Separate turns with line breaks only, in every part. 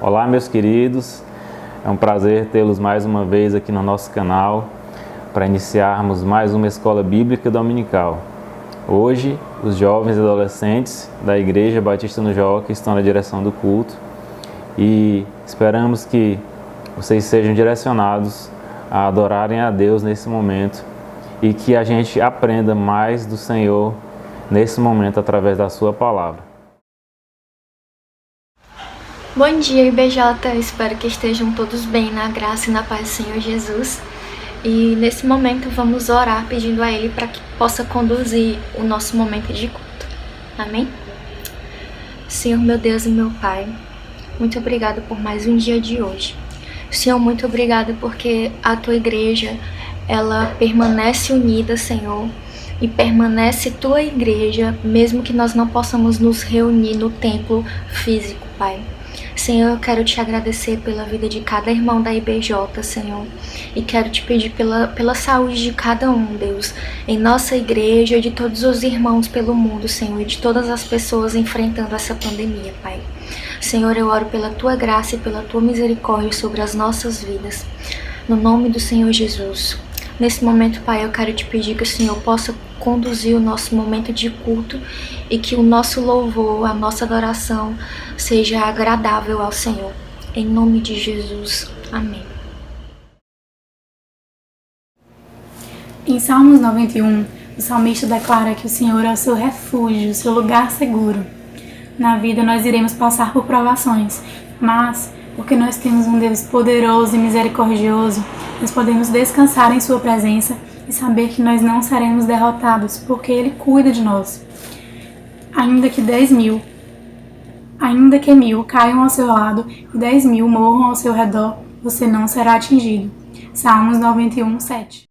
Olá, meus queridos, é um prazer tê-los mais uma vez aqui no nosso canal para iniciarmos mais uma escola bíblica dominical. Hoje, os jovens e adolescentes da Igreja Batista no Joca estão na direção do culto e esperamos que vocês sejam direcionados a adorarem a Deus nesse momento e que a gente aprenda mais do Senhor nesse momento através da sua palavra.
Bom dia, IBJ, espero que estejam todos bem na graça e na paz do Senhor Jesus. E nesse momento vamos orar pedindo a Ele para que possa conduzir o nosso momento de culto. Amém? Senhor, meu Deus e meu Pai, muito obrigado por mais um dia de hoje. Senhor, muito obrigado porque a Tua Igreja, ela permanece unida, Senhor, e permanece Tua Igreja, mesmo que nós não possamos nos reunir no templo físico, Pai. Senhor, eu quero te agradecer pela vida de cada irmão da IBJ, Senhor, e quero te pedir pela saúde de cada um, Deus, em nossa igreja, de todos os irmãos pelo mundo, Senhor, e de todas as pessoas enfrentando essa pandemia, Pai. Senhor, eu oro pela Tua graça e pela Tua misericórdia sobre as nossas vidas, no nome do Senhor Jesus. Nesse momento, Pai, eu quero te pedir que o Senhor possa conduzir o nosso momento de culto e que o nosso louvor, a nossa adoração seja agradável ao Senhor. Em nome de Jesus. Amém.
Em Salmos 91, o salmista declara que o Senhor é o seu refúgio, o seu lugar seguro. Na vida nós iremos passar por provações, mas porque nós temos um Deus poderoso e misericordioso, nós podemos descansar em Sua presença e saber que nós não seremos derrotados, porque Ele cuida de nós. Ainda que 1.000 caiam ao seu lado e 10.000 morram ao seu redor, você não será atingido. Salmos 91, 7.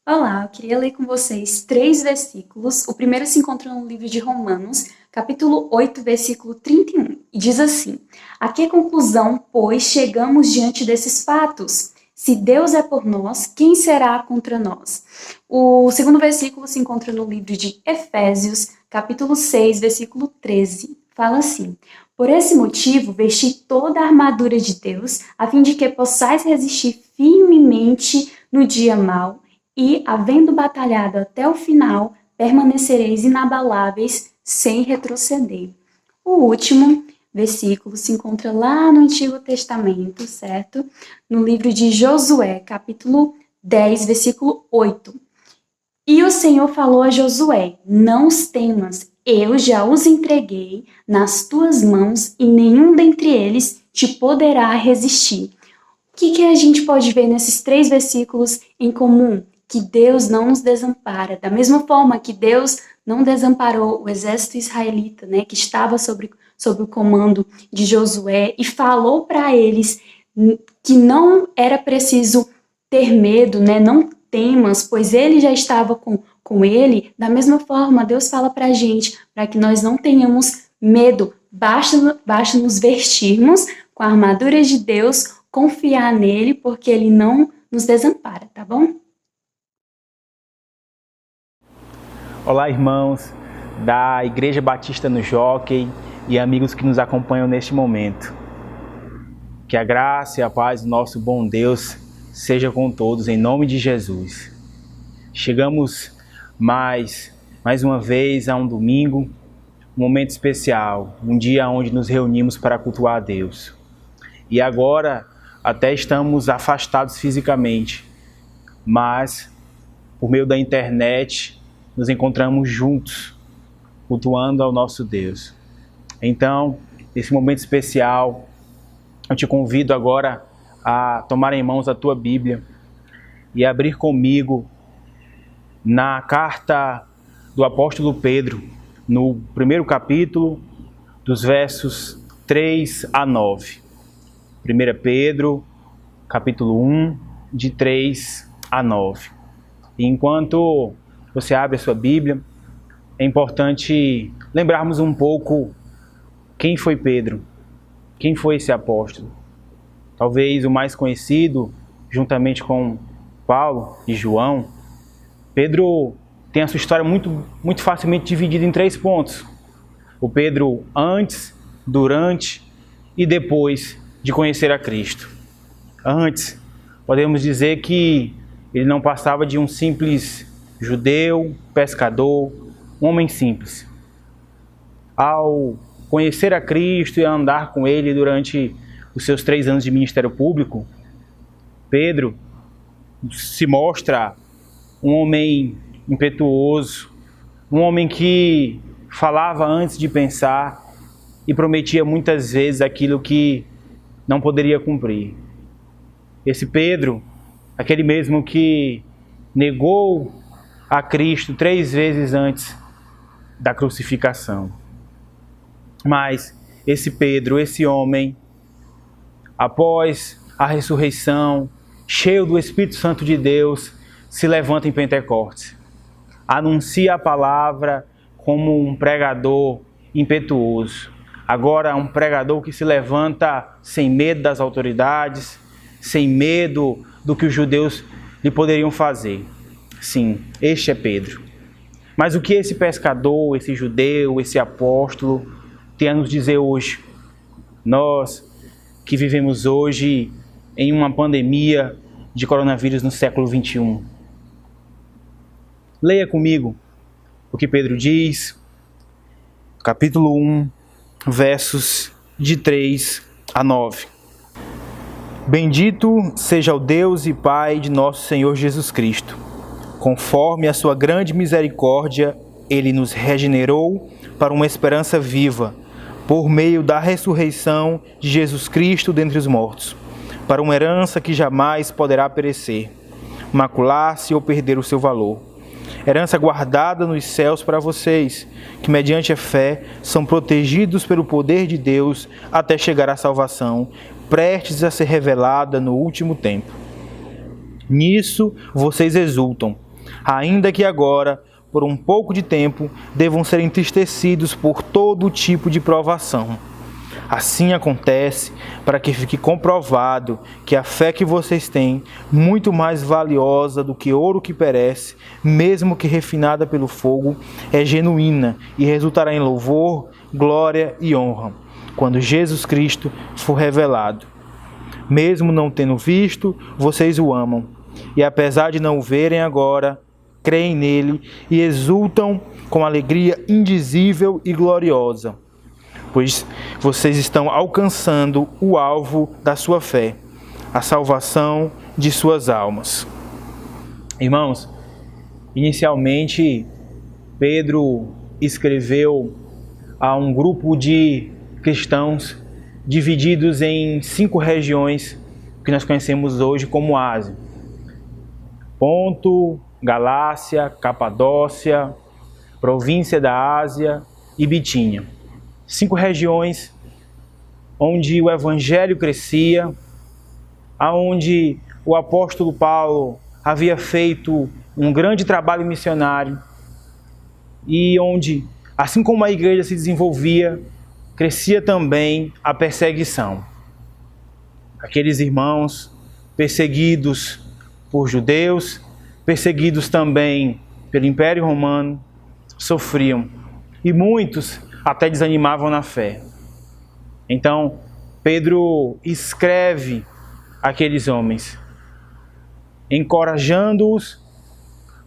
Olá, eu queria ler com vocês 3 versículos. O primeiro se encontra no livro de Romanos, capítulo 8, versículo 31, e diz assim: A que conclusão, pois, chegamos diante desses fatos? Se Deus é por nós, quem será contra nós? O segundo versículo se encontra no livro de Efésios, capítulo 6, versículo 13. Fala assim: Por esse motivo, vesti toda a armadura de Deus, a fim de que possais resistir firmemente no dia mau, e, havendo batalhado até o final, permanecereis inabaláveis, sem retroceder. O último versículo se encontra lá no Antigo Testamento, certo? No livro de Josué, capítulo 10, versículo 8. E o Senhor falou a Josué: Não os temas, eu já os entreguei nas tuas mãos, e nenhum dentre eles te poderá resistir. O que a gente pode ver nesses 3 versículos em comum? Que Deus não nos desampara. Da mesma forma que Deus não desamparou o exército israelita, né, que estava sob o comando de Josué, e falou para eles que não era preciso ter medo, né, não temas, pois ele já estava com ele. Da mesma forma, Deus fala para a gente, para que nós não tenhamos medo, basta nos vestirmos com a armadura de Deus, confiar nele, porque ele não nos desampara, tá bom?
Olá, irmãos da Igreja Batista no Jockey e amigos que nos acompanham neste momento. Que a graça e a paz do nosso bom Deus seja com todos, em nome de Jesus. Chegamos mais uma vez a um domingo, um momento especial, um dia onde nos reunimos para cultuar a Deus. E agora até estamos afastados fisicamente, mas por meio da internet nos encontramos juntos, cultuando ao nosso Deus. Então, nesse momento especial, eu te convido agora a tomar em mãos a tua Bíblia e abrir comigo na carta do apóstolo Pedro, no primeiro capítulo, dos versos 3 a 9. 1 Pedro, capítulo 1, de 3 a 9. E enquanto você abre a sua Bíblia, é importante lembrarmos um pouco quem foi Pedro, quem foi esse apóstolo. Talvez o mais conhecido, juntamente com Paulo e João. Pedro tem a sua história muito facilmente dividida em 3 pontos. O Pedro antes, durante e depois de conhecer a Cristo. Antes, podemos dizer que ele não passava de um simples judeu, pescador, um homem simples. Ao conhecer a Cristo e andar com ele durante os seus 3 anos de ministério público, Pedro se mostra um homem impetuoso, um homem que falava antes de pensar e prometia muitas vezes aquilo que não poderia cumprir. Esse Pedro, aquele mesmo que negou a Cristo 3 vezes antes da crucificação. Mas esse Pedro, esse homem, após a ressurreição, cheio do Espírito Santo de Deus, se levanta em Pentecostes. Anuncia a palavra como um pregador impetuoso. Agora um pregador que se levanta sem medo das autoridades, sem medo do que os judeus lhe poderiam fazer. Sim, este é Pedro. Mas o que esse pescador, esse judeu, esse apóstolo tem a nos dizer hoje? Nós que vivemos hoje em uma pandemia de coronavírus no século 21. Leia comigo o que Pedro diz, capítulo 1, versos de 3 a 9. Bendito seja o Deus e Pai de nosso Senhor Jesus Cristo. Conforme a sua grande misericórdia, Ele nos regenerou para uma esperança viva, por meio da ressurreição de Jesus Cristo dentre os mortos, para uma herança que jamais poderá perecer, macular-se ou perder o seu valor. Herança guardada nos céus para vocês, que mediante a fé são protegidos pelo poder de Deus até chegar à salvação, prestes a ser revelada no último tempo. Nisso vocês exultam, ainda que agora, por um pouco de tempo, devam ser entristecidos por todo tipo de provação. Assim acontece para que fique comprovado que a fé que vocês têm, muito mais valiosa do que ouro que perece, mesmo que refinada pelo fogo, é genuína e resultará em louvor, glória e honra, quando Jesus Cristo for revelado. Mesmo não tendo visto, vocês o amam, e apesar de não o verem agora, creem nele e exultam com alegria indizível e gloriosa, pois vocês estão alcançando o alvo da sua fé, a salvação de suas almas. Irmãos, inicialmente Pedro escreveu a um grupo de cristãos divididos em 5 regiões que nós conhecemos hoje como Ásia: Ponto, Galácia, Capadócia, província da Ásia e Bitínia. 5 regiões onde o evangelho crescia, aonde o apóstolo Paulo havia feito um grande trabalho missionário e onde, assim como a igreja se desenvolvia, crescia também a perseguição. Aqueles irmãos perseguidos por judeus, perseguidos também pelo Império Romano, sofriam, e muitos até desanimavam na fé. Então, Pedro escreve àqueles homens, encorajando-os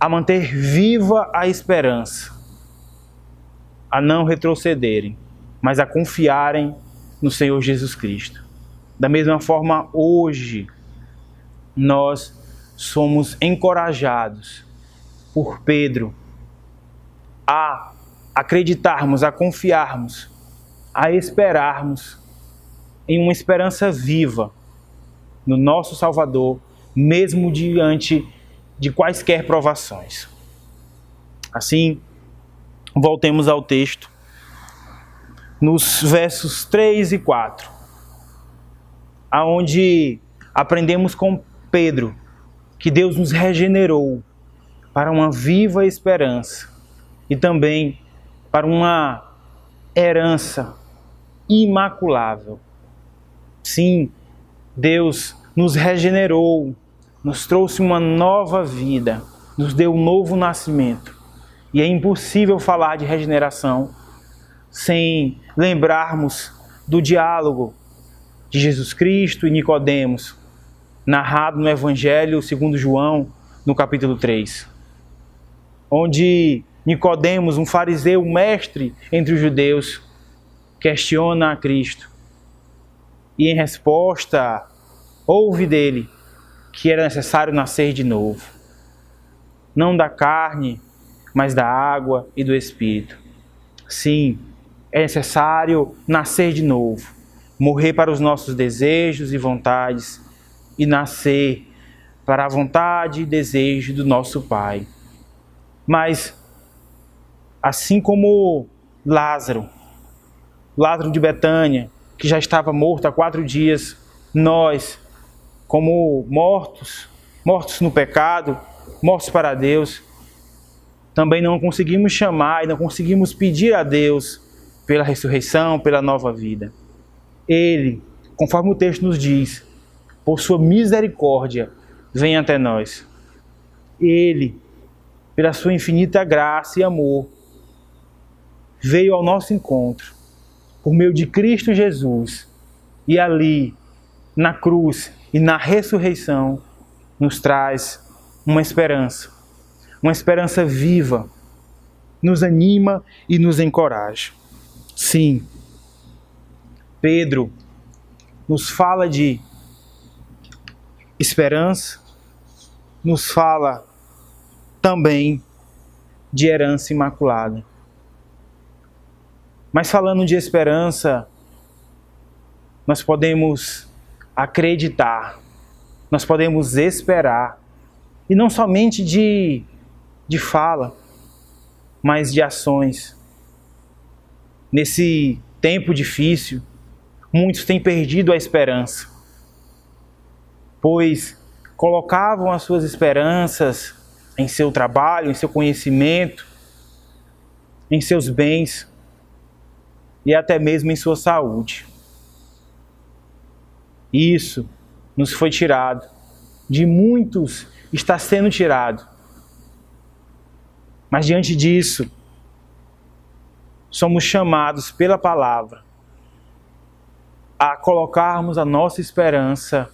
a manter viva a esperança, a não retrocederem, mas a confiarem no Senhor Jesus Cristo. Da mesma forma, hoje, nós somos encorajados por Pedro a acreditarmos, a confiarmos, a esperarmos em uma esperança viva no nosso Salvador, mesmo diante de quaisquer provações. Assim, voltemos ao texto, nos versos 3 e 4, aonde aprendemos com Pedro que Deus nos regenerou para uma viva esperança e também para uma herança imaculável. Sim, Deus nos regenerou, nos trouxe uma nova vida, nos deu um novo nascimento. E é impossível falar de regeneração sem lembrarmos do diálogo de Jesus Cristo e Nicodemos, narrado no Evangelho segundo João, no capítulo 3, onde Nicodemos, um fariseu mestre entre os judeus, questiona a Cristo e, em resposta, ouve dele que era necessário nascer de novo, não da carne, mas da água e do Espírito. Sim, é necessário nascer de novo, morrer para os nossos desejos e vontades e nascer para a vontade e desejo do nosso Pai. Mas, assim como Lázaro de Betânia, que já estava morto há 4 dias, nós, como mortos no pecado, mortos para Deus, também não conseguimos chamar e não conseguimos pedir a Deus pela ressurreição, pela nova vida. Ele, conforme o texto nos diz, por sua misericórdia, vem até nós. Ele, pela sua infinita graça e amor, veio ao nosso encontro, por meio de Cristo Jesus, e ali, na cruz e na ressurreição, nos traz uma esperança viva, nos anima e nos encoraja. Sim, Pedro nos fala de esperança, nos fala também de herança imaculada. Mas falando de esperança, nós podemos acreditar, nós podemos esperar, e não somente de fala, mas de ações. Nesse tempo difícil, muitos têm perdido a esperança, pois colocavam as suas esperanças em seu trabalho, em seu conhecimento, em seus bens e até mesmo em sua saúde. Isso nos foi tirado. De muitos está sendo tirado. Mas diante disso, somos chamados pela palavra a colocarmos a nossa esperança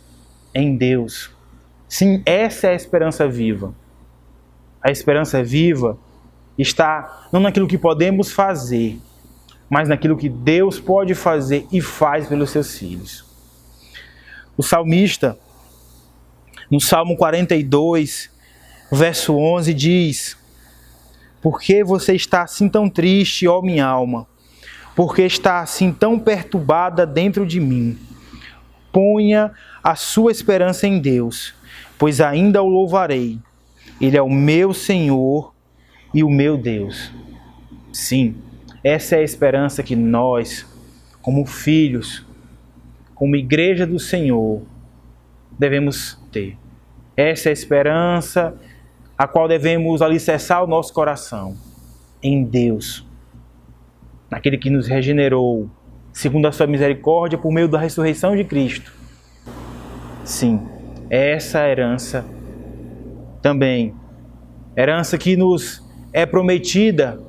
em Deus. Sim, essa é a esperança viva. A esperança viva está não naquilo que podemos fazer, mas naquilo que Deus pode fazer e faz pelos seus filhos. O salmista, no Salmo 42, verso 11, diz: por que você está assim tão triste, ó minha alma? Por que está assim tão perturbada dentro de mim? Ponha a sua esperança em Deus, pois ainda o louvarei. Ele é o meu Senhor e o meu Deus. Sim, essa é a esperança que nós, como filhos, como igreja do Senhor, devemos ter. Essa é a esperança a qual devemos alicerçar o nosso coração em Deus, naquele que nos regenerou, segundo a sua misericórdia, por meio da ressurreição de Cristo. Sim, essa herança também, herança que nos é prometida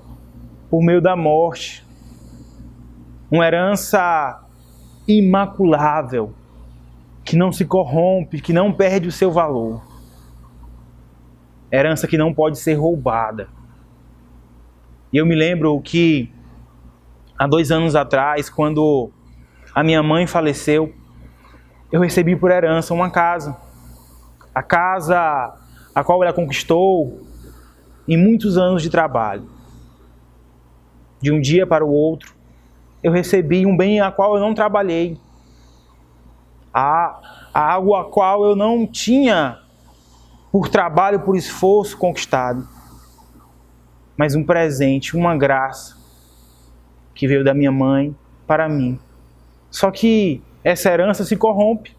por meio da morte, uma herança imaculável, que não se corrompe, que não perde o seu valor, herança que não pode ser roubada. E eu me lembro que há 2 anos atrás, quando a minha mãe faleceu, eu recebi por herança uma casa. A casa a qual ela conquistou em muitos anos de trabalho. De um dia para o outro, eu recebi um bem a qual eu não trabalhei. Algo a qual eu não tinha, por trabalho, por esforço, conquistado. Mas um presente, uma graça, que veio da minha mãe para mim. Só que essa herança se corrompe.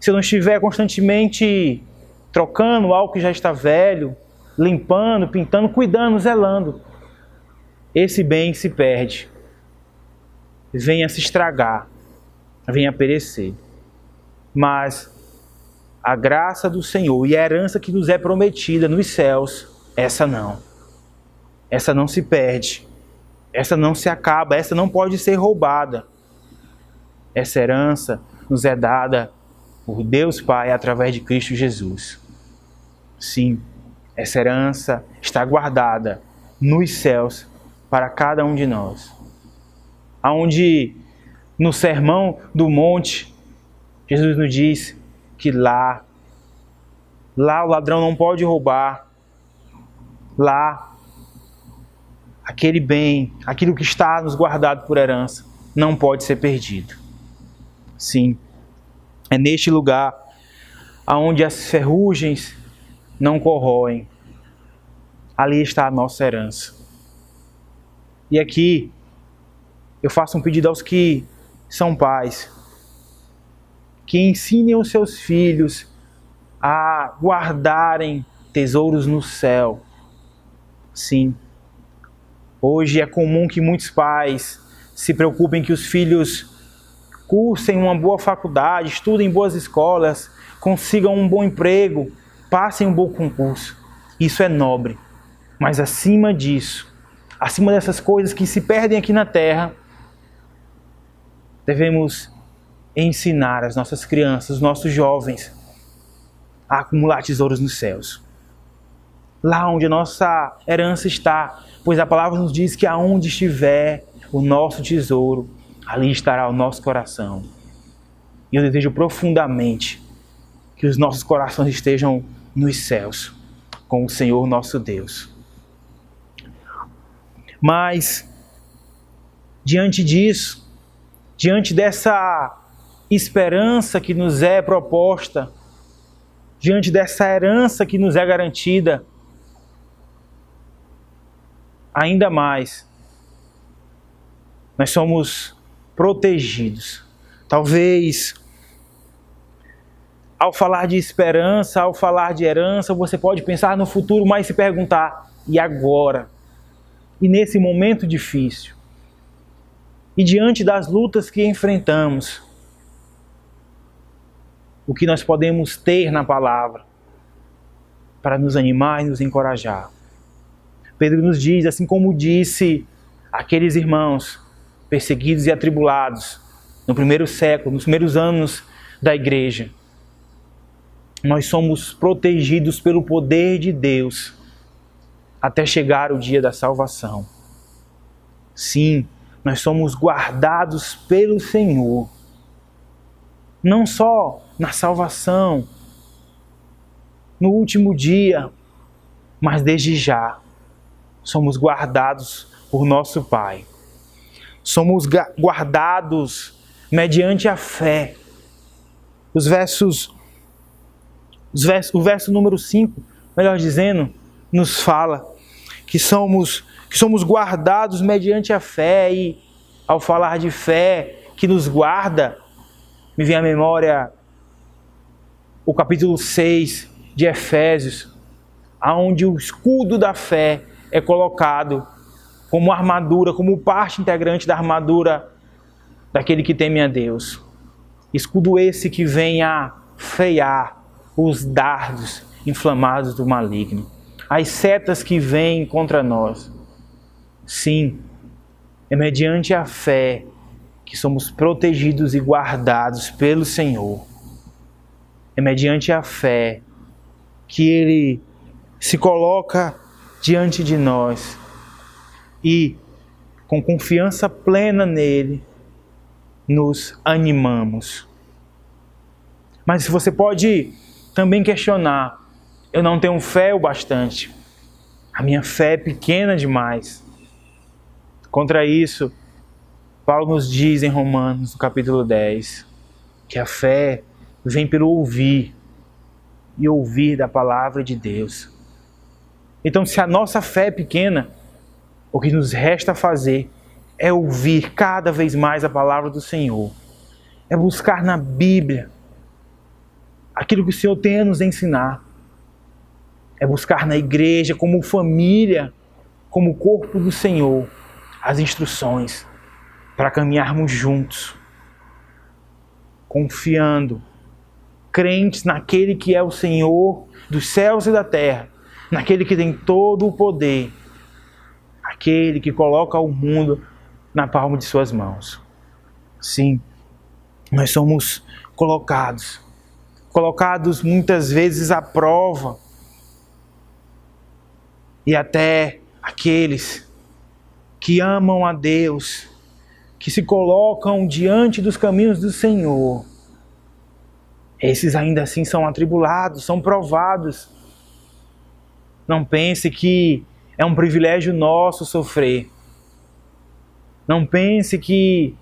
Se eu não estiver constantemente trocando algo que já está velho, limpando, pintando, cuidando, zelando, esse bem se perde, vem a se estragar, vem a perecer. Mas a graça do Senhor e a herança que nos é prometida nos céus, essa não se perde, essa não se acaba, essa não pode ser roubada. Essa herança nos é dada por Deus Pai através de Cristo Jesus. Sim, essa herança está guardada nos céus para cada um de nós. Aonde no Sermão do Monte, Jesus nos diz que lá o ladrão não pode roubar. Lá, aquele bem, aquilo que está nos guardado por herança, não pode ser perdido. Sim, é neste lugar aonde as ferrugens não corroem. Ali está a nossa herança. E aqui eu faço um pedido aos que são pais, que ensinem os seus filhos a guardarem tesouros no céu. Sim, hoje é comum que muitos pais se preocupem que os filhos cursem uma boa faculdade, estudem em boas escolas, consigam um bom emprego, passem um bom concurso. Isso é nobre. Mas acima disso, acima dessas coisas que se perdem aqui na terra, devemos ensinar as nossas crianças, os nossos jovens, a acumular tesouros nos céus. Lá onde a nossa herança está, pois a palavra nos diz que aonde estiver o nosso tesouro, ali estará o nosso coração. E eu desejo profundamente que os nossos corações estejam nos céus, com o Senhor nosso Deus. Mas, diante disso, diante dessa esperança que nos é proposta, diante dessa herança que nos é garantida, ainda mais, nós somos protegidos. Talvez Ao falar de esperança, ao falar de herança, você pode pensar no futuro, mas se perguntar, e agora? E nesse momento difícil? E diante das lutas que enfrentamos, o que nós podemos ter na palavra para nos animar e nos encorajar? Pedro nos diz, assim como disse aqueles irmãos perseguidos e atribulados no primeiro século, nos primeiros anos da igreja, nós somos protegidos pelo poder de Deus até chegar o dia da salvação. Sim, nós somos guardados pelo Senhor, não só na salvação, no último dia, mas desde já somos guardados por nosso Pai. Somos guardados mediante a fé. O verso número 5, melhor dizendo, nos fala que somos guardados mediante a fé. E ao falar de fé que nos guarda, me vem à memória o capítulo 6 de Efésios, onde o escudo da fé é colocado como armadura, como parte integrante da armadura daquele que teme a Deus. Escudo esse que vem a frear os dardos inflamados do maligno, as setas que vêm contra nós. Sim, é mediante a fé que somos protegidos e guardados pelo Senhor. É mediante a fé que Ele se coloca diante de nós e, com confiança plena nele, nos animamos. Mas você pode também questionar: eu não tenho fé o bastante, a minha fé é pequena demais. Contra isso, Paulo nos diz em Romanos, no capítulo 10, que a fé vem pelo ouvir, e ouvir da palavra de Deus. Então, se a nossa fé é pequena, o que nos resta fazer é ouvir cada vez mais a palavra do Senhor. É buscar na Bíblia aquilo que o Senhor tem a nos ensinar. É buscar na igreja, como família, como corpo do Senhor, as instruções para caminharmos juntos, confiando, crentes naquele que é o Senhor dos céus e da terra, naquele que tem todo o poder, aquele que coloca o mundo na palma de suas mãos. Sim, nós somos colocados muitas vezes à prova, e até aqueles que amam a Deus, que se colocam diante dos caminhos do Senhor, esses ainda assim são atribulados, são provados. Não pense que é um privilégio nosso sofrer. Não pense que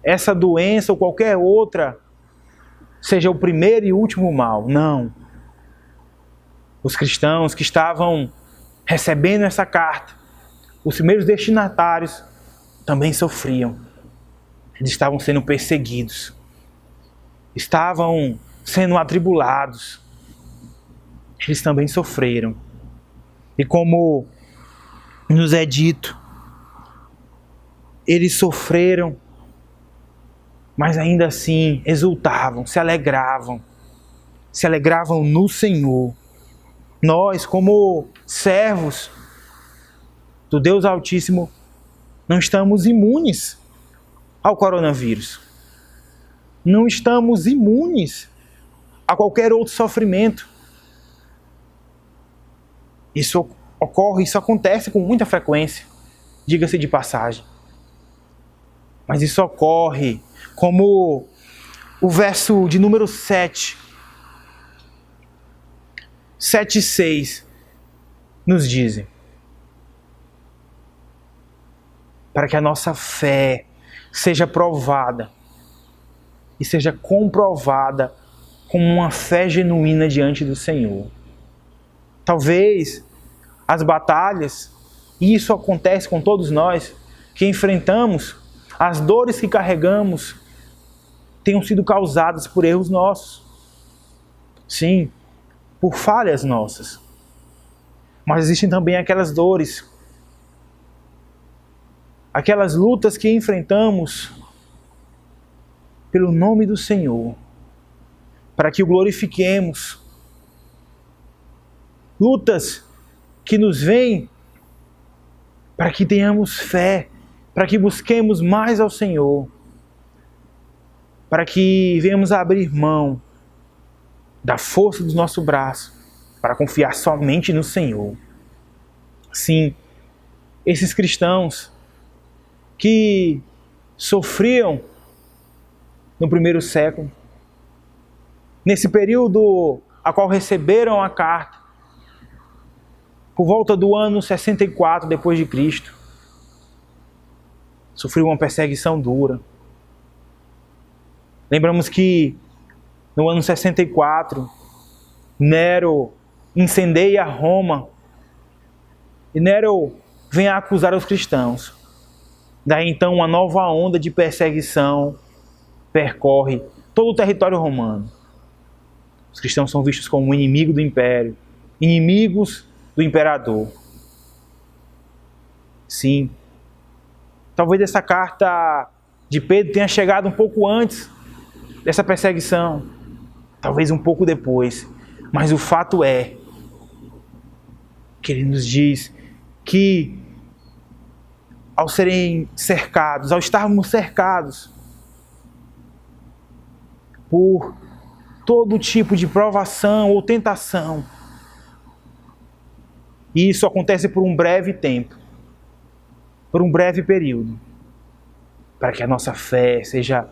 essa doença ou qualquer outra seja o primeiro e último mal. Não. Os cristãos que estavam recebendo essa carta, os primeiros destinatários, também sofriam. Eles estavam sendo perseguidos. Estavam sendo atribulados. Eles também sofreram. E como nos é dito, eles sofreram, mas ainda assim exultavam, se alegravam no Senhor. Nós, como servos do Deus Altíssimo, não estamos imunes ao coronavírus. Não estamos imunes a qualquer outro sofrimento. Isso ocorre, isso acontece com muita frequência, diga-se de passagem. Mas isso ocorre como o verso de número 7 e 6 nos dizem. Para que a nossa fé seja provada e seja comprovada como uma fé genuína diante do Senhor. Talvez as batalhas, e isso acontece com todos nós, que enfrentamos, as dores que carregamos, tenham sido causadas por erros nossos. Sim, por falhas nossas. Mas existem também aquelas dores, aquelas lutas que enfrentamos pelo nome do Senhor, para que o glorifiquemos. Lutas que nos vêm para que tenhamos fé, para que busquemos mais ao Senhor, para que venhamos abrir mão da força do nosso braço, para confiar somente no Senhor. Sim, esses cristãos que sofriam no primeiro século, nesse período a qual receberam a carta, por volta do ano 64 depois de Cristo, sofreu uma perseguição dura. Lembramos que no ano 64, Nero incendeia Roma e Nero vem a acusar os cristãos. Daí então uma nova onda de perseguição percorre todo o território romano. Os cristãos são vistos como inimigo do império, inimigos do imperador. Sim, talvez essa carta de Pedro tenha chegado um pouco antes dessa perseguição, talvez um pouco depois, mas o fato é que ele nos diz que ao serem cercados, ao estarmos cercados por todo tipo de provação ou tentação, e isso acontece por um breve tempo, por um breve período, para que a nossa fé seja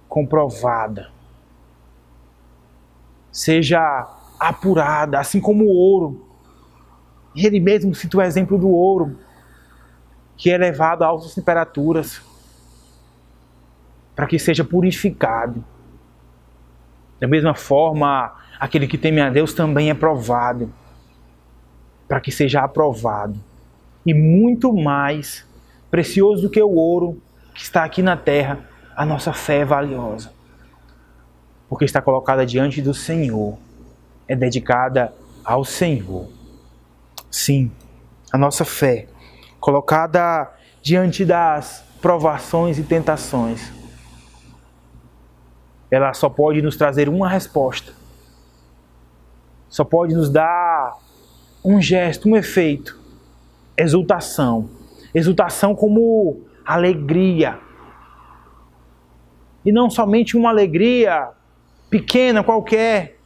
comprovada, seja apurada, assim como o ouro. E ele mesmo cita o exemplo do ouro, que é levado a altas temperaturas, para que seja purificado. Da mesma forma, aquele que teme a Deus também é provado, para que seja aprovado. E muito mais precioso do que o ouro que está aqui na terra, a nossa fé é valiosa, porque está colocada diante do Senhor, é dedicada ao Senhor. Sim, a nossa fé, colocada diante das provações e tentações, ela só pode nos trazer uma resposta, só pode nos dar um gesto, um efeito: exultação. Exultação como alegria. E não somente uma alegria pequena qualquer,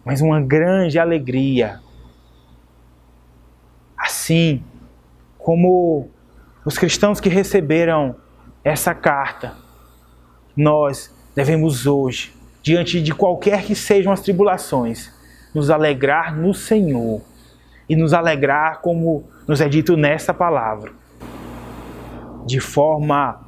mas uma grande alegria. Assim como os cristãos que receberam essa carta, nós devemos hoje, diante de qualquer que sejam as tribulações, nos alegrar no Senhor. E nos alegrar, como nos é dito nesta palavra, de forma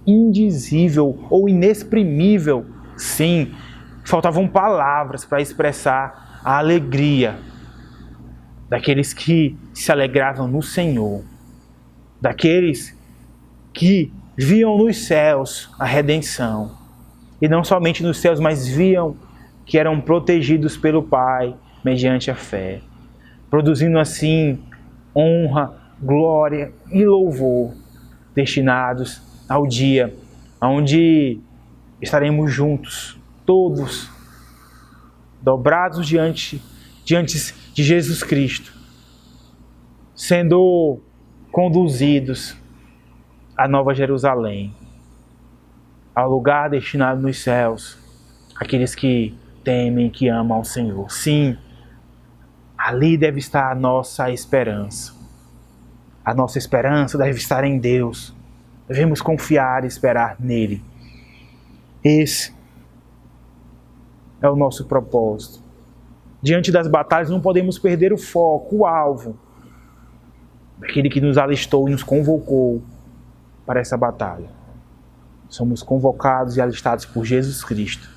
indizível ou inexprimível. Sim, faltavam palavras para expressar a alegria daqueles que se alegravam no Senhor, daqueles que viam nos céus a redenção, e não somente nos céus, mas viam que eram protegidos pelo Pai mediante a fé, produzindo assim honra, glória e louvor, destinados ao dia onde estaremos juntos, todos, dobrados diante de Jesus Cristo, sendo conduzidos à Nova Jerusalém, ao lugar destinado nos céus, aqueles que temem, que amam ao Senhor. Sim, ali deve estar a nossa esperança. A nossa esperança deve estar em Deus. Devemos confiar e esperar nele. Esse é o nosso propósito. Diante das batalhas não podemos perder o foco, o alvo, daquele que nos alistou e nos convocou para essa batalha. Somos convocados e alistados por Jesus Cristo.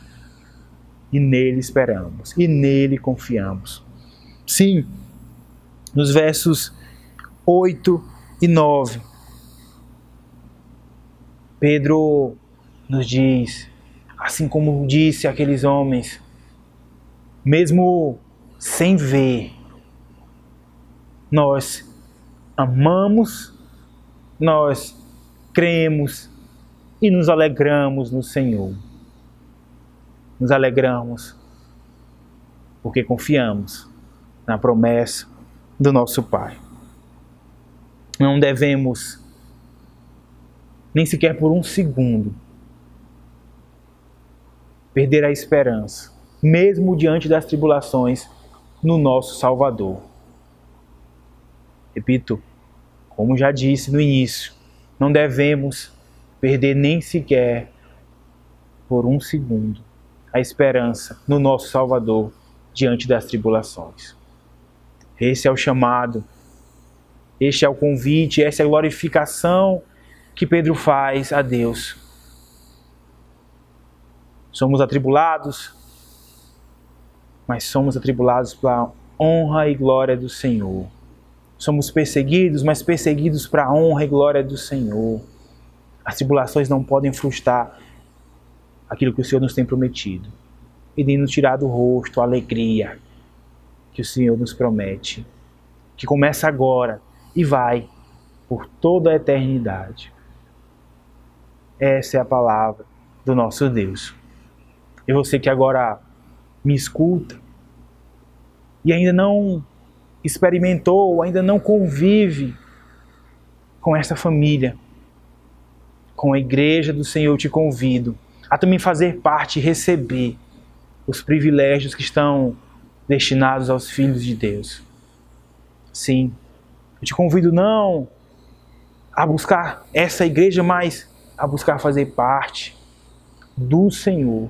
E nele esperamos, e nele confiamos. Sim, nos versos 8 e 9, Pedro nos diz, assim como disse àqueles homens mesmo sem ver, nós amamos, nós cremos e nos alegramos no Senhor. Nos alegramos porque confiamos na promessa do nosso Pai. Não devemos, nem sequer por um segundo, perder a esperança, mesmo diante das tribulações, no nosso Salvador. Repito, como já disse no início, não devemos perder nem sequer por um segundo a esperança no nosso Salvador diante das tribulações. Esse é o chamado, este é o convite, essa é a glorificação que Pedro faz a Deus. Somos atribulados, mas somos atribulados pela honra e glória do Senhor. Somos perseguidos, mas perseguidos para a honra e glória do Senhor. As tribulações não podem frustrar aquilo que o Senhor nos tem prometido e nem nos tirar do rosto a alegria que o Senhor nos promete, que começa agora e vai por toda a eternidade. Essa é a palavra do nosso Deus. E você que agora me escuta e ainda não experimentou, ainda não convive com essa família, com a igreja do Senhor, eu te convido a também fazer parte e receber os privilégios que estão destinados aos filhos de Deus. Sim, eu te convido não a buscar essa igreja, mas a buscar fazer parte do Senhor,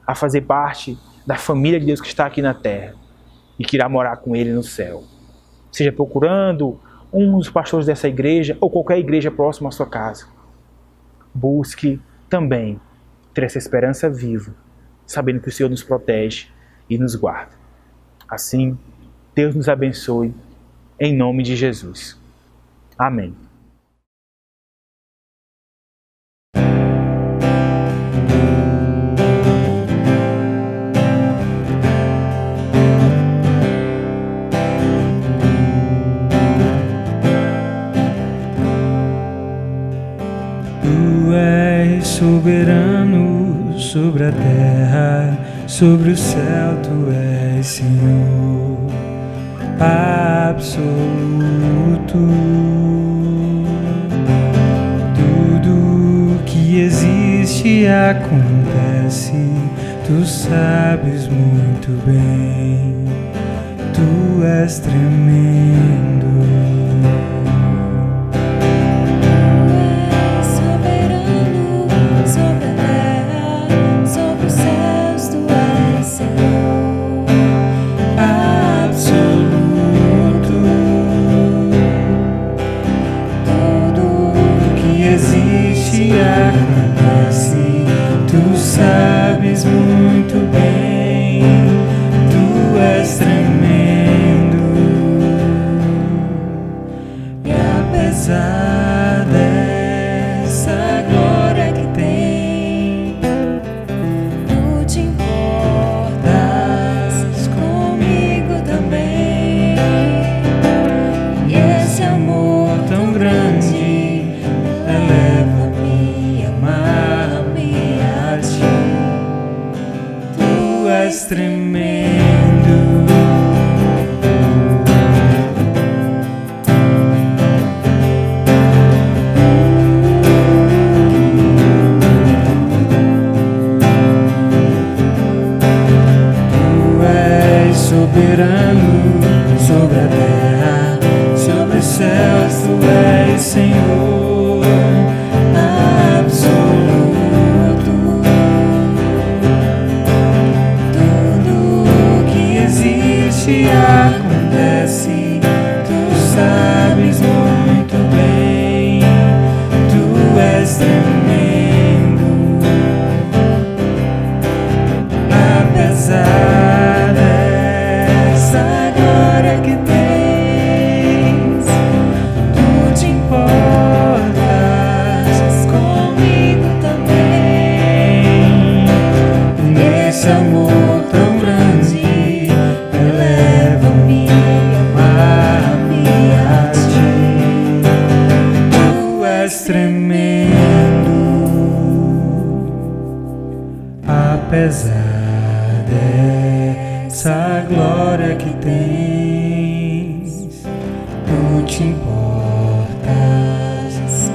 a fazer parte da família de Deus que está aqui na terra e que irá morar com Ele no céu. Seja procurando um dos pastores dessa igreja ou qualquer igreja próxima à sua casa. Busque também ter essa esperança viva, sabendo que o Senhor nos protege e nos guarda. Assim, Deus nos abençoe, em nome de Jesus. Amém.
Tu és soberano sobre a terra, sobre o céu, tu és Senhor absoluto. Tudo que existe acontece, tu sabes muito bem, tu és tremendo. Acontece, tu sabes muito bem, tu és tremendo. E apesar dessa glória que tem, tu te importas comigo também. E esse amor tão grande eleva-me, amar-me a ti. Tu és tremendo. Tu és soberano sobre a terra, sobre os céus, tu és Senhor absoluto. Tudo que existe acontece, tu sabes muito bem, tu és tremendo. Apesar dessa apesar dessa glória que tens, tu te importas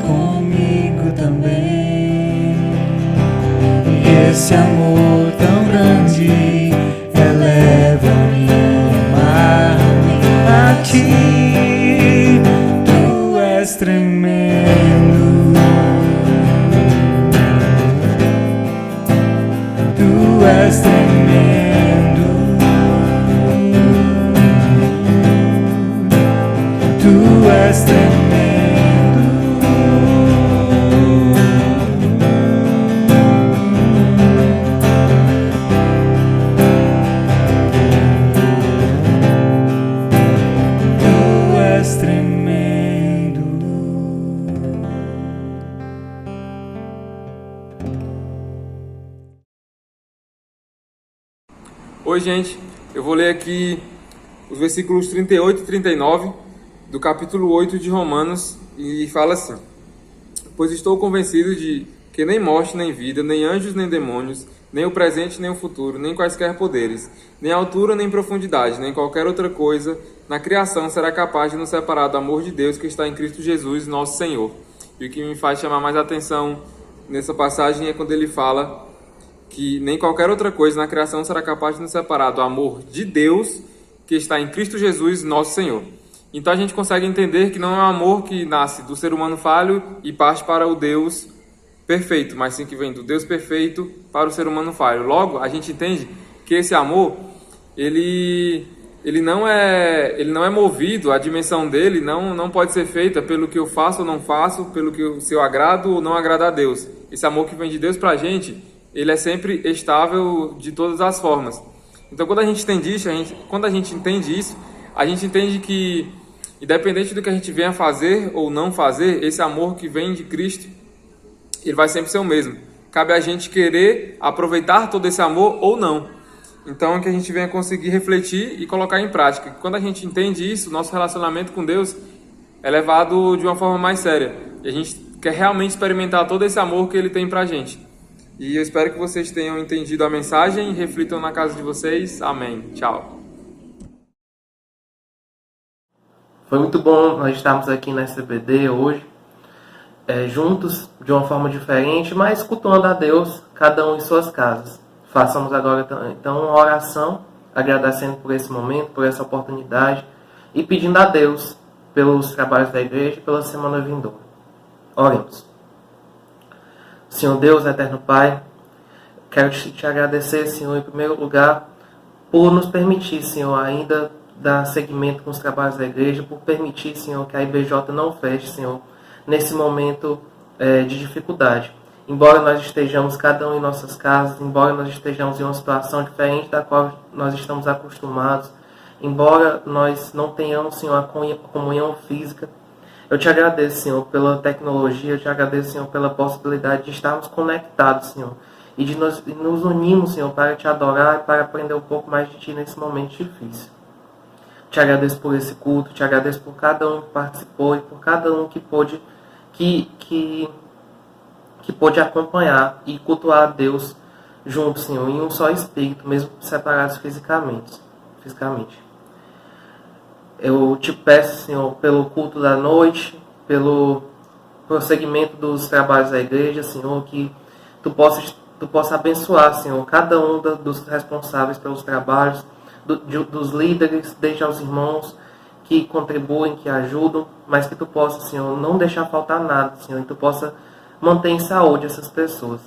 comigo também. E esse amor tão grande eleva-me a amar-me a ti. Tu és tremendo, tu és tremendo, tu és tremendo. Tu és tremendo.
Oi, gente, eu vou ler aqui os versículos 38 e 39 do capítulo 8 de Romanos e fala assim: pois estou convencido de que nem morte, nem vida, nem anjos, nem demônios, nem o presente, nem o futuro, nem quaisquer poderes, nem altura, nem profundidade, nem qualquer outra coisa na criação será capaz de nos separar do amor de Deus que está em Cristo Jesus, nosso Senhor. E o que me faz chamar mais atenção nessa passagem é quando ele fala que nem qualquer outra coisa na criação será capaz de nos separar do amor de Deus que está em Cristo Jesus, nosso Senhor. Então a gente consegue entender que não é um amor que nasce do ser humano falho e parte para o Deus perfeito, mas sim que vem do Deus perfeito para o ser humano falho. Logo, a gente entende que esse amor, ele não é movido, a dimensão dele não pode ser feita pelo que eu faço ou não faço, pelo que se eu agrado ou não agrado a Deus. Esse amor que vem de Deus para a gente, ele é sempre estável de todas as formas. Então, quando a gente entende isso, a gente entende que, independente do que a gente venha fazer ou não fazer, esse amor que vem de Cristo, ele vai sempre ser o mesmo. Cabe a gente querer aproveitar todo esse amor ou não. Então, que a gente venha conseguir refletir e colocar em prática. Quando a gente entende isso, nosso relacionamento com Deus é levado de uma forma mais séria. E a gente quer realmente experimentar todo esse amor que Ele tem pra gente. E eu espero que vocês tenham entendido a mensagem e reflitam na casa de vocês. Amém. Tchau.
Foi muito bom nós estarmos aqui na SBD hoje, juntos, de uma forma diferente, mas cultuando a Deus, cada um em suas casas. Façamos agora então uma oração, agradecendo por esse momento, por essa oportunidade e pedindo a Deus pelos trabalhos da igreja e pela semana vindoura. Oremos. Senhor Deus, eterno Pai, quero te agradecer, Senhor, em primeiro lugar, por nos permitir, Senhor, ainda dar seguimento com os trabalhos da igreja, por permitir, Senhor, que a IBJ não feche, Senhor, nesse momento de dificuldade. Embora nós estejamos cada um em nossas casas, embora nós estejamos em uma situação diferente da qual nós estamos acostumados, embora nós não tenhamos, Senhor, a comunhão física, eu te agradeço, Senhor, pela tecnologia, eu te agradeço, Senhor, pela possibilidade de estarmos conectados, Senhor, e de nos unirmos, Senhor, para te adorar e para aprender um pouco mais de Ti nesse momento difícil. Te agradeço por esse culto, te agradeço por cada um que participou e por cada um que pôde acompanhar e cultuar a Deus juntos, Senhor, em um só espírito, mesmo separados fisicamente. Eu te peço, Senhor, pelo culto da noite, pelo prosseguimento dos trabalhos da igreja, Senhor, que Tu possa abençoar, Senhor, cada um dos responsáveis pelos trabalhos, dos líderes, desde aos irmãos que contribuem, que ajudam, mas que Tu possa, Senhor, não deixar faltar nada, Senhor, e Tu possa manter em saúde essas pessoas.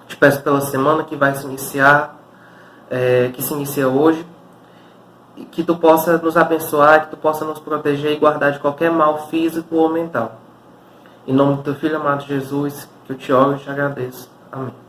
Te peço pela semana que vai se iniciar, que se inicia hoje, e que Tu possa nos abençoar, que Tu possa nos proteger e guardar de qualquer mal físico ou mental. Em nome do Teu Filho amado Jesus, que eu te oro e te agradeço. Amém.